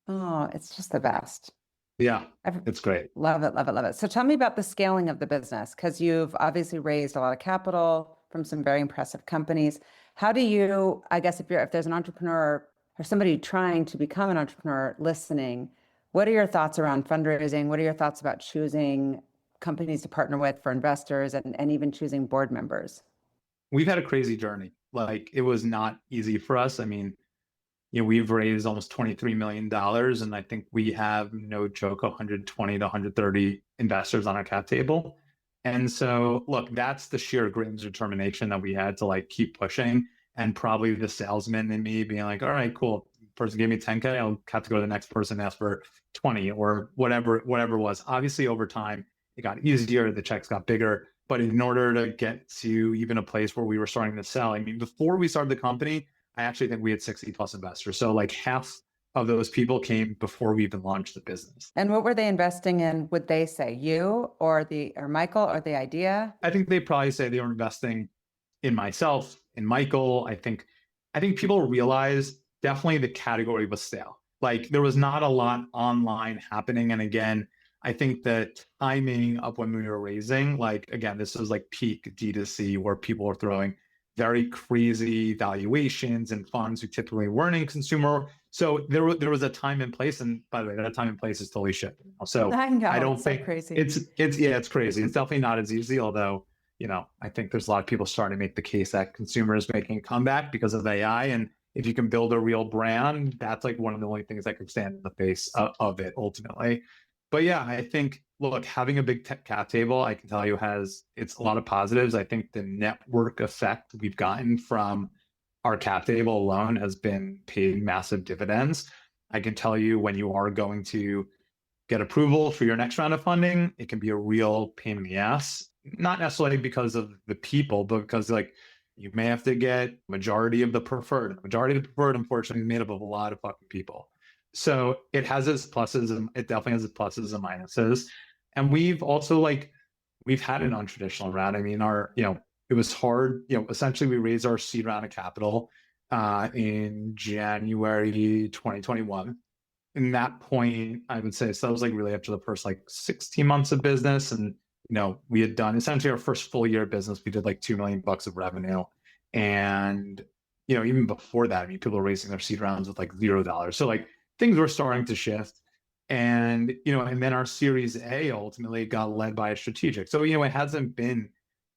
S2: Oh, it's just the best.
S1: Yeah, it's great.
S2: Love it, love it, love it. So tell me about the scaling of the business, because you've obviously raised a lot of capital from some very impressive companies. How do you, I guess, if there's an entrepreneur or somebody trying to become an entrepreneur listening, what are your thoughts around fundraising? What are your thoughts about choosing companies to partner with for investors and even choosing board members?
S1: We've had a crazy journey. Like it was not easy for us. I mean, we've raised almost $23 million. And I think we have, no joke, 120 to 130 investors on our cap table. And so, look, that's the sheer grit and determination that we had to like keep pushing. And probably the salesman in me being like, all right, cool. Person gave me 10K, I'll have to go to the next person and ask for 20 or whatever it was. Obviously, over time, it got easier, the checks got bigger. But in order to get to even a place where we were starting to sell, I mean, before we started the company, I actually think we had 60 plus investors. So like half of those people came before we even launched the business.
S2: And what were they investing in? Would they say you or Michael or the idea?
S1: I think they probably say they were investing in myself, in Michael. I think people realize definitely the category was stale. Like there was not a lot online happening. And again, I think the timing of when we were raising, like, again, this was like peak D2C where people were throwing very crazy valuations and funds who typically weren't in consumer. So there was a time and place. And by the way, that time and place is totally shit. So I don't think
S2: crazy.
S1: It's crazy. It's definitely not as easy, although, I think there's a lot of people starting to make the case that consumers making a comeback because of AI. And if you can build a real brand, that's like one of the only things that can stand in the face of it ultimately. But yeah, I think, look, having a big tech cap table, I can tell you it's a lot of positives. I think the network effect we've gotten from our cap table alone has been paid massive dividends. I can tell you when you are going to get approval for your next round of funding, it can be a real pain in the ass, not necessarily because of the people, but because like you may have to get majority of the preferred. Majority of the preferred, unfortunately, is made up of a lot of fucking people. So it has its pluses, and it definitely has its pluses and minuses. And we've also we've had an untraditional round. I mean, it was hard. Essentially we raised our seed round of capital in January 2021. In that point, I would say, so that was like really after the first 16 months of business. And we had done essentially our first full year of business. We did like $2 million of revenue. And, even before that, I mean, people were raising their seed rounds with like $0. So like things were starting to shift. And, and then our Series A ultimately got led by a strategic. So, it hasn't been,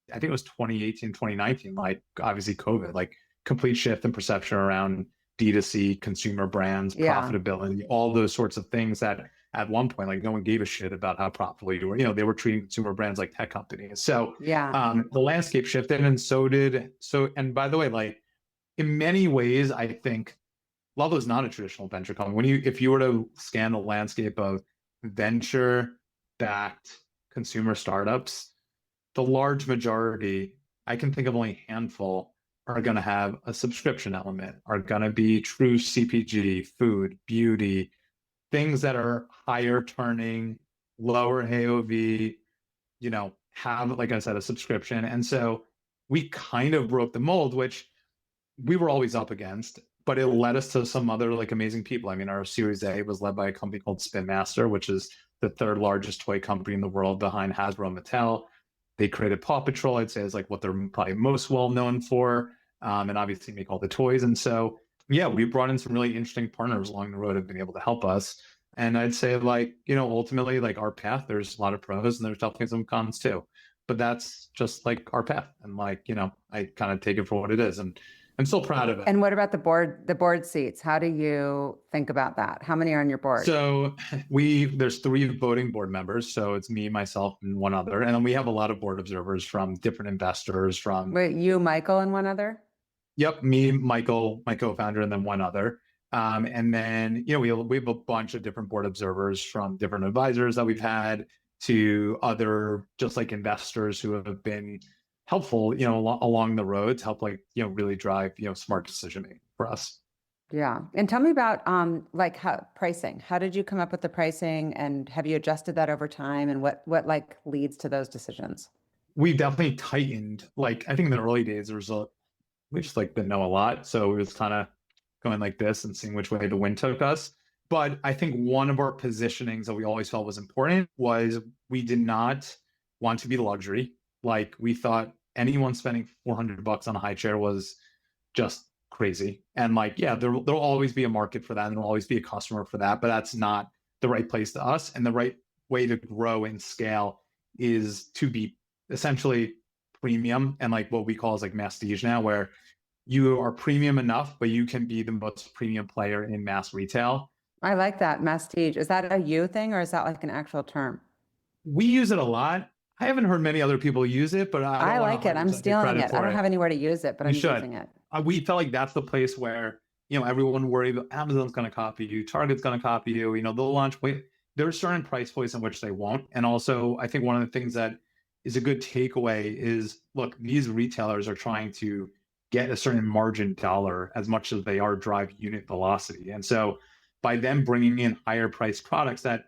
S1: I think it was 2018, 2019, like obviously COVID, like complete shift in perception around D2C, consumer brands, profitability, all those sorts of things that at one point, like no one gave a shit about how profitable you were. They were treating consumer brands like tech companies. So the landscape shifted, and and by the way, like in many ways, I think Lalo is not a traditional venture company. If you were to scan the landscape of venture-backed consumer startups, the large majority, I can think of only a handful, are going to have a subscription element, are going to be true CPG, food, beauty, things that are higher turning, lower AOV, have, like I said, a subscription. And so we kind of broke the mold, which we were always up against, but it led us to some other like amazing people. I mean, our Series A was led by a company called Spin Master, which is the third largest toy company in the world behind Hasbro and Mattel. They created Paw Patrol, I'd say, is like what they're probably most well known for, and obviously make all the toys. And so, yeah, we brought in some really interesting partners along the road have been able to help us. And I'd say, like, ultimately, like our path, there's a lot of pros and there's definitely some cons too. But that's just like our path. And like, I kind of take it for what it is. And I'm still proud of it.
S2: And what about the board seats? How do you think about that? How many are on your board?
S1: So there's 3 voting board members. So it's me, myself, and one other. And then we have a lot of board observers from different investors from.
S2: Wait, you, Michael, and one other?
S1: Yep. Me, Michael, my co-founder, and then one other. And then, we have a bunch of different board observers from different advisors that we've had to other just like investors who have been helpful, along the road to help really drive, smart decision making for us.
S2: Yeah. And tell me about like pricing. How did you come up with the pricing, and have you adjusted that over time, and what like leads to those decisions?
S1: We definitely tightened. Like I think in the early days we just like didn't know a lot. So it was kind of going like this and seeing which way the wind took us. But I think one of our positionings that we always felt was important was we did not want to be luxury. Like we thought anyone spending $400 on a high chair was just crazy. And like, yeah, there'll always be a market for that, and there'll always be a customer for that, but that's not the right place to us. And the right way to grow and scale is to be essentially premium and like what we call is like masstige now, where you are premium enough, but you can be the most premium player in mass retail.
S2: I like that, masstige. Is that a you thing, or is that like an actual term?
S1: We use it a lot. I haven't heard many other people use it, but I
S2: like it. I'm stealing it. I don't have anywhere to use it, but I'm using it.
S1: We felt like that's the place where, everyone worried about Amazon's going to copy you, Target's going to copy you, they'll launch. There are certain price points in which they won't. And also, I think one of the things that is a good takeaway is, look, these retailers are trying to get a certain margin dollar as much as they are drive unit velocity. And so by them bringing in higher priced products, that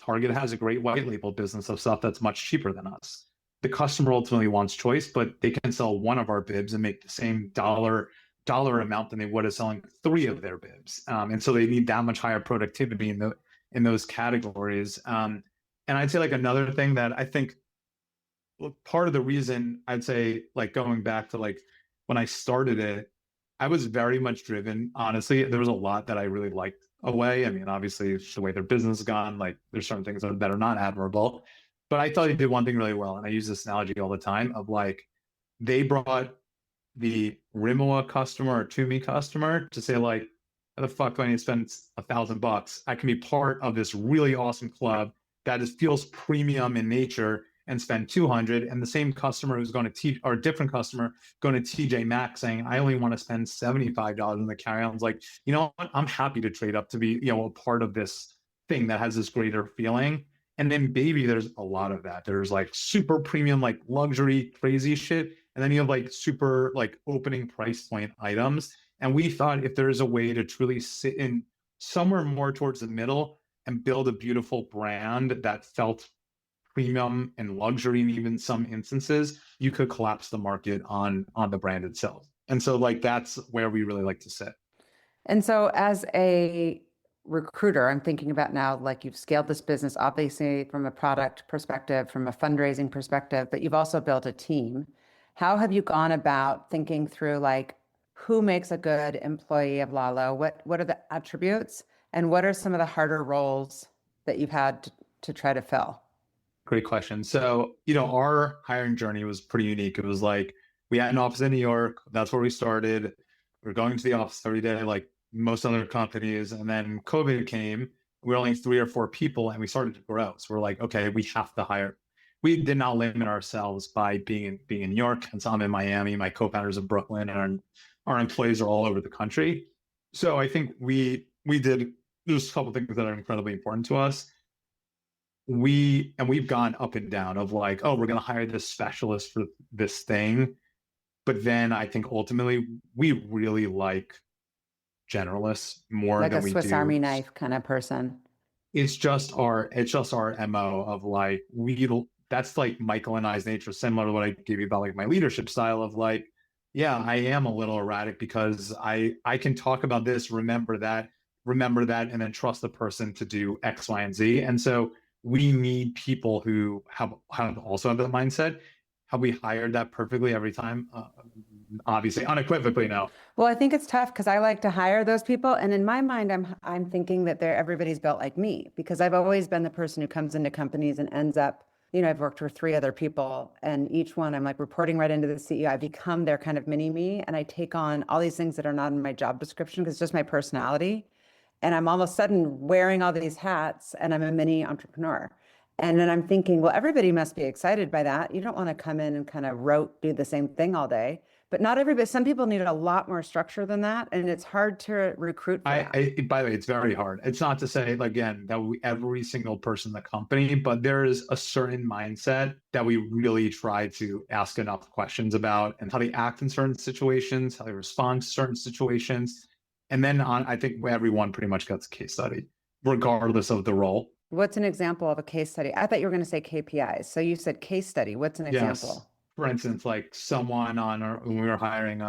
S1: Target has a great white label business of stuff that's much cheaper than us. The customer ultimately wants choice, but they can sell one of our bibs and make the same dollar amount than they would have selling 3 of their bibs. And so they need that much higher productivity in those categories. And I'd say like another thing that I think part of the reason I'd say, like going back to like when I started it, I was very much driven. Honestly, there was a lot that I really liked away. I mean, obviously, the way their business has gone, like there's certain things that are not admirable. But I thought they did one thing really well, and I use this analogy all the time of like they brought the Rimowa customer or Tumi customer to say like, how the fuck do I need to spend $1,000? I can be part of this really awesome club that feels premium in nature and spend 200, and the same customer who's going to teach, or a different customer going to TJ Maxx saying, I only want to spend $75 in the carry-ons. Like, you know what? I'm happy to trade up to be, a part of this thing that has this greater feeling. And then baby, there's a lot of that. There's like super premium, like luxury, crazy shit. And then you have like super like opening price point items. And we thought if there's a way to truly sit in somewhere more towards the middle and build a beautiful brand that felt premium and luxury, and even some instances, you could collapse the market on the brand itself. And so like that's where we really like to sit.
S2: And so as a recruiter, I'm thinking about now, like you've scaled this business, obviously from a product perspective, from a fundraising perspective, but you've also built a team. How have you gone about thinking through like who makes a good employee of Lalo? What are the attributes and what are some of the harder roles that you've had to try to fill?
S1: Great question. So, our hiring journey was pretty unique. It was like we had an office in New York. That's where we started. We are going to the office every day, like most other companies. And then COVID came. We were only 3 or 4 people and we started to grow. So we're like, okay, we have to hire. We did not limit ourselves by being in New York. And so I'm in Miami. My co-founders in Brooklyn, and our employees are all over the country. So I think there's a couple of things that are incredibly important to us. We've gone up and down of like, oh, we're going to hire this specialist for this thing. But then I think ultimately we really like generalists more
S2: Like
S1: than
S2: a
S1: we
S2: Swiss
S1: do.
S2: Army knife kind of person.
S1: It's just our MO of like, that's like Michael and I's nature, similar to what I gave you about like my leadership style of like, yeah, I am a little erratic because I can talk about this, remember that, and then trust the person to do X, Y, and Z. And so we need people who have also have that mindset. Have we hired that perfectly every time? Obviously, unequivocally, no.
S2: Well, I think it's tough because I like to hire those people, and in my mind, I'm thinking that everybody's built like me because I've always been the person who comes into companies and ends up. I've worked with 3 other people, and each one I'm like reporting right into the CEO. I become their kind of mini me, and I take on all these things that are not in my job description because it's just my personality. And I'm all of a sudden wearing all these hats, and I'm a mini entrepreneur. And then I'm thinking, well, everybody must be excited by that. You don't want to come in and kind of do the same thing all day. But not everybody, some people need a lot more structure than that. And it's hard to recruit for that.
S1: By the way, it's very hard. It's not to say, again, that every single person in the company, but there is a certain mindset that we really try to ask enough questions about and how they act in certain situations, how they respond to certain situations. And then I think everyone pretty much gets a case study, regardless of the role.
S2: What's an example of a case study? I thought you were going to say KPIs. So you said case study. What's an example?
S1: For instance, like someone when we were hiring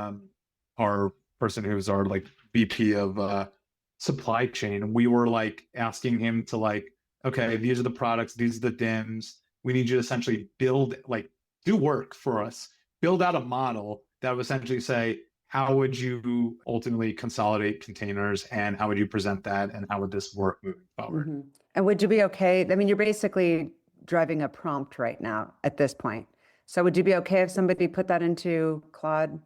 S1: our person who's our like VP of supply chain, we were like asking him to like, okay, these are the products, these are the DIMs. We need you to essentially do work for us, build out a model that would essentially say, how would you ultimately consolidate containers and how would you present that and how would this work moving forward?
S2: Mm-hmm. And would you be okay? I mean, you're basically driving a prompt right now at this point. So would you be okay if somebody put that into Claude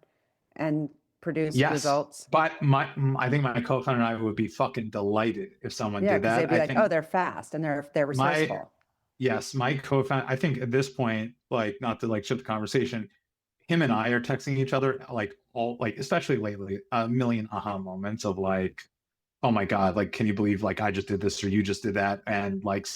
S2: and produce results?
S1: But I think my co-founder and I would be fucking delighted if someone did that.
S2: They'd be like, oh, they're fast and they're resourceful.
S1: My co-founder, I think at this point, like not to like shift the conversation, him and I are texting each other especially lately, a million aha moments of like, oh my God, like, can you believe like I just did this or you just did that? And like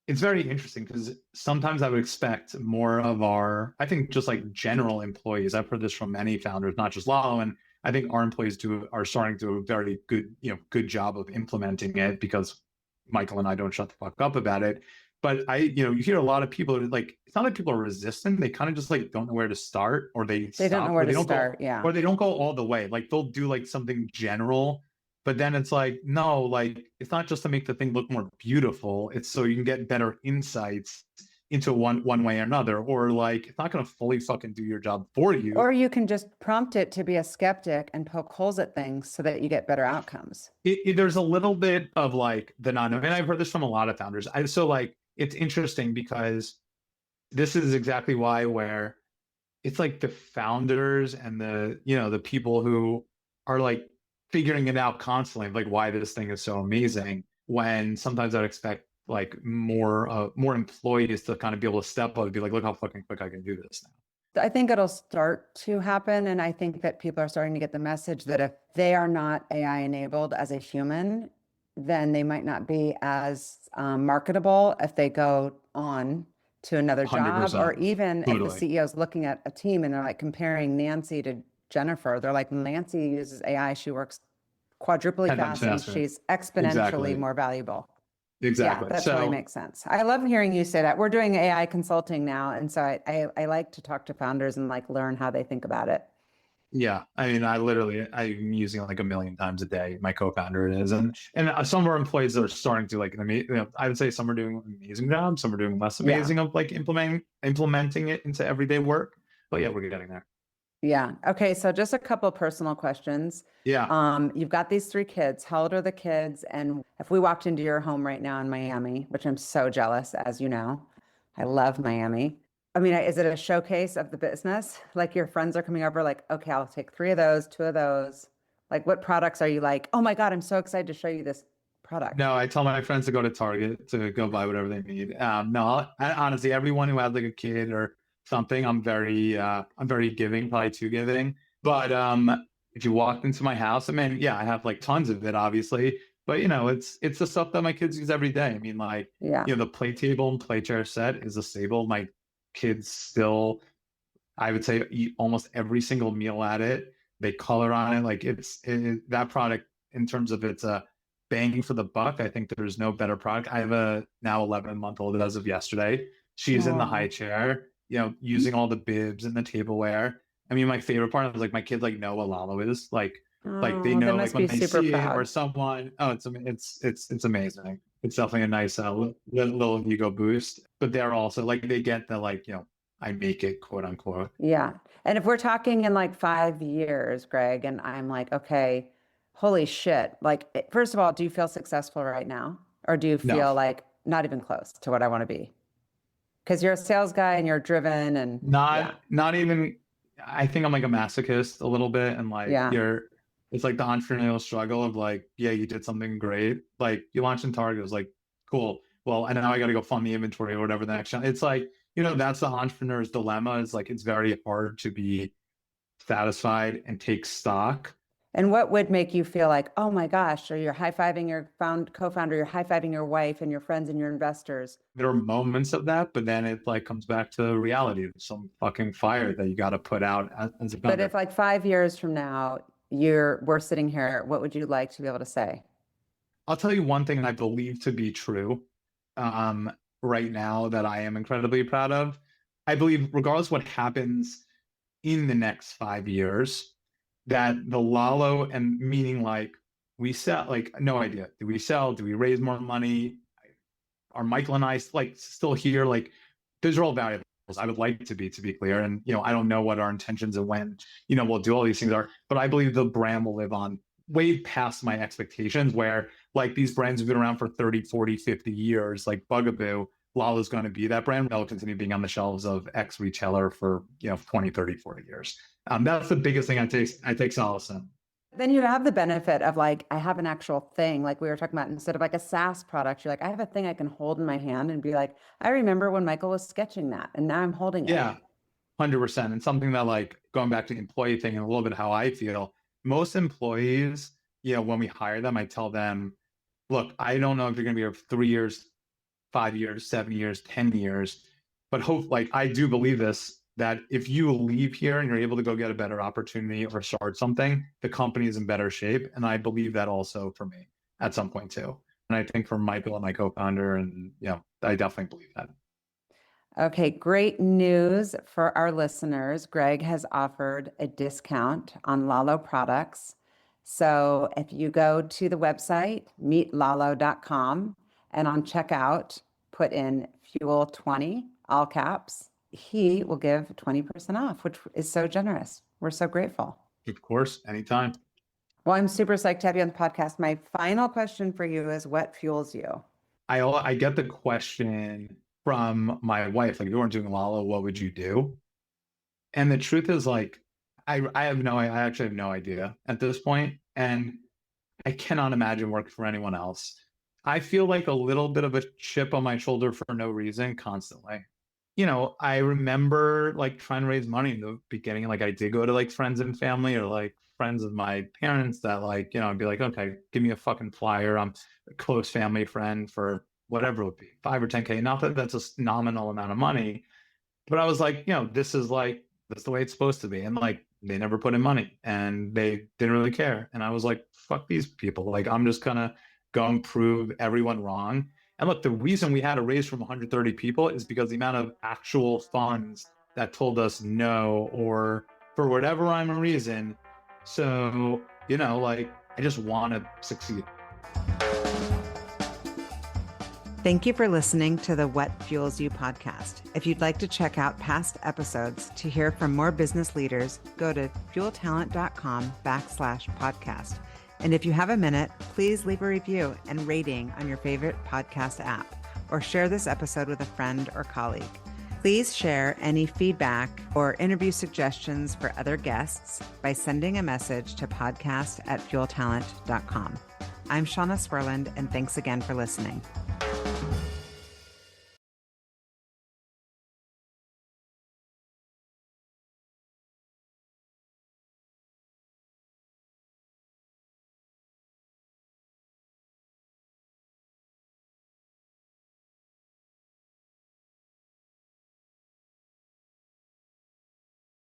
S1: it's very interesting because sometimes I would expect more of I think just like general employees. I've heard this from many founders, not just Lalo, and I think our employees are starting to do a very good job of implementing it because Michael and I don't shut the fuck up about it. But you hear a lot of people like, it's not that people are resistant. They kind of just like don't know where to start, or they
S2: don't know where to start.
S1: Or they don't go all the way. Like they'll do like something general. But then it's like, no, like it's not just to make the thing look more beautiful. It's so you can get better insights into one way or another. Or like it's not going to fully fucking do your job for you.
S2: Or you can just prompt it to be a skeptic and poke holes at things so that you get better outcomes.
S1: There's a little bit of like the non-knowing. And I've heard this from a lot of founders. So like it's interesting because this is exactly why where it's like the founders and the people who are like figuring it out constantly, like why this thing is so amazing, when sometimes I'd expect like more employees to kind of be able to step up and be like, look how fucking quick I can do this now.
S2: I think it'll start to happen. And I think that people are starting to get the message that if they are not AI enabled as a human, then they might not be as marketable if they go on to another job, or even if the CEO is looking at a team and they're like comparing Nancy to Jennifer, they're like, Nancy uses AI, she works quadruply fast and she's exponentially more valuable.
S1: Exactly.
S2: Yeah, that totally makes sense. I love hearing you say that. We're doing AI consulting now. And so I like to talk to founders and like learn how they think about it.
S1: Yeah, I mean, I'm using it like a million times a day. My co-founder is, and some of our employees are starting to like, I would say some are doing an amazing job, some are doing less
S2: Yeah.
S1: amazing of like implementing it into everyday work. But yeah, we're getting there.
S2: Yeah. Okay. So just a couple personal questions.
S1: Yeah.
S2: You've got these three kids. How old are the kids? And if we walked into your home right now in Miami, which I'm so jealous, as you know, I love Miami. I mean, is it a showcase of the business? Like your friends are coming over, like, okay, I'll take three of those, two of those. Like, what products are you like? Oh my God, I'm so excited to show you this product.
S1: No, I tell my friends to go to Target to go buy whatever they need. No, honestly, everyone who has like a kid or something, I'm very giving, probably too giving. But if you walked into my house, I mean, yeah, I have like tons of it, obviously. But it's the stuff that my kids use every day. I mean, like,
S2: Yeah.
S1: the play table and play chair set is a staple. My kids still, I would say, eat almost every single meal at it. They color on it. Like that product in terms of its banging for the buck. I think there's no better product. I have a now 11-month-old as of yesterday. She's in the high
S2: Oh,
S1: chair, using all the bibs and the tableware. I mean, my favorite part is like my kids like know what Lalo is. Like they
S2: oh, they
S1: know like
S2: must
S1: when
S2: be
S1: they
S2: super
S1: see it or
S2: proud.
S1: someone. Oh, it's amazing. It's definitely a nice little ego boost. But they're also like they get the like I make it, quote unquote.
S2: Yeah. And if we're talking in like 5 years, Greg, and I'm like, okay, holy shit. Like, first of all, do you feel successful right now? Or do you
S1: No,
S2: feel like not even close to what I want to be? Because you're a sales guy and you're driven and yeah,
S1: not even. I think I'm like a masochist a little bit, and like
S2: yeah.
S1: it's like the entrepreneurial struggle of like, yeah, you did something great, like you launched in Target, it was like cool. Well, and now I got to go fund the inventory or whatever the next. It's like that's the entrepreneur's dilemma. Is like it's very hard to be satisfied and take stock.
S2: And what would make you feel like, oh my gosh, or you're high-fiving your co-founder, you're high-fiving your wife and your friends and your investors.
S1: There are moments of that, but then it like comes back to reality of some fucking fire that you got to put out as a
S2: But if
S1: founder.
S2: like 5 years from now, we're sitting here, what would you like to be able to say?
S1: I'll tell you one thing I believe to be true um, right now that I am incredibly proud of. I believe, regardless what happens in the next 5 years, that the Lalo and meaning like we sell, like no idea. Do we sell? Do we raise more money? Are Michael and I like still here? Like those are all variables. I would like to be clear, and I don't know what our intentions and when we'll do all these things are, but I believe the brand will live on way past my expectations. Where like these brands have been around for 30, 40, 50 years, like Bugaboo, Lala's going to be that brand. They'll continue being on the shelves of X retailer for 20, 30, 40 years. That's the biggest thing I take solace in.
S2: Then you have the benefit of like, I have an actual thing, like we were talking about, instead of like a SaaS product, you're like, I have a thing I can hold in my hand and be like, I remember when Michael was sketching that and now I'm holding it.
S1: Yeah, 100%. And something that like going back to the employee thing and a little bit how I feel, most employees, when we hire them, I tell them, look, I don't know if you're going to be here for 3 years, 5 years, 7 years, 10 years, but hope like I do believe this, that if you leave here and you're able to go get a better opportunity or start something, the company is in better shape. And I believe that also for me at some point too. And I think for Michael and my co-founder, and I definitely believe that.
S2: Okay, great news for our listeners. Greg has offered a discount on Lalo products. So if you go to the website, meetlalo.com, and on checkout, put in fuel20, all caps, he will give 20% off, which is so generous. We're so grateful.
S1: Of course, anytime.
S2: Well, I'm super psyched to have you on the podcast. My final question for you is what fuels you?
S1: I get the question from my wife, like, if you weren't doing Lalo, what would you do? And the truth is, like, I actually have no idea at this point, and I cannot imagine working for anyone else. I feel like a little bit of a chip on my shoulder for no reason constantly. I remember like trying to raise money in the beginning. Like I did go to like friends and family or like friends of my parents that like, I'd be like, okay, give me a fucking flyer. I'm a close family friend for whatever it would be, 5 or 10K. Not that that's a nominal amount of money, but I was like, this is like, that's the way it's supposed to be. And like, they never put in money and they didn't really care. And I was like, fuck these people. Like, I'm just gonna go and prove everyone wrong. And look, the reason we had to raise from 130 people is because the amount of actual funds that told us no or for whatever rhyme or reason. So, I just want to succeed.
S2: Thank you for listening to the What Fuels You podcast. If you'd like to check out past episodes to hear from more business leaders, go to fueltalent.com/podcast. And if you have a minute, please leave a review and rating on your favorite podcast app, or share this episode with a friend or colleague. Please share any feedback or interview suggestions for other guests by sending a message to podcast@fueltalent.com. I'm Shauna Swerland, and thanks again for listening.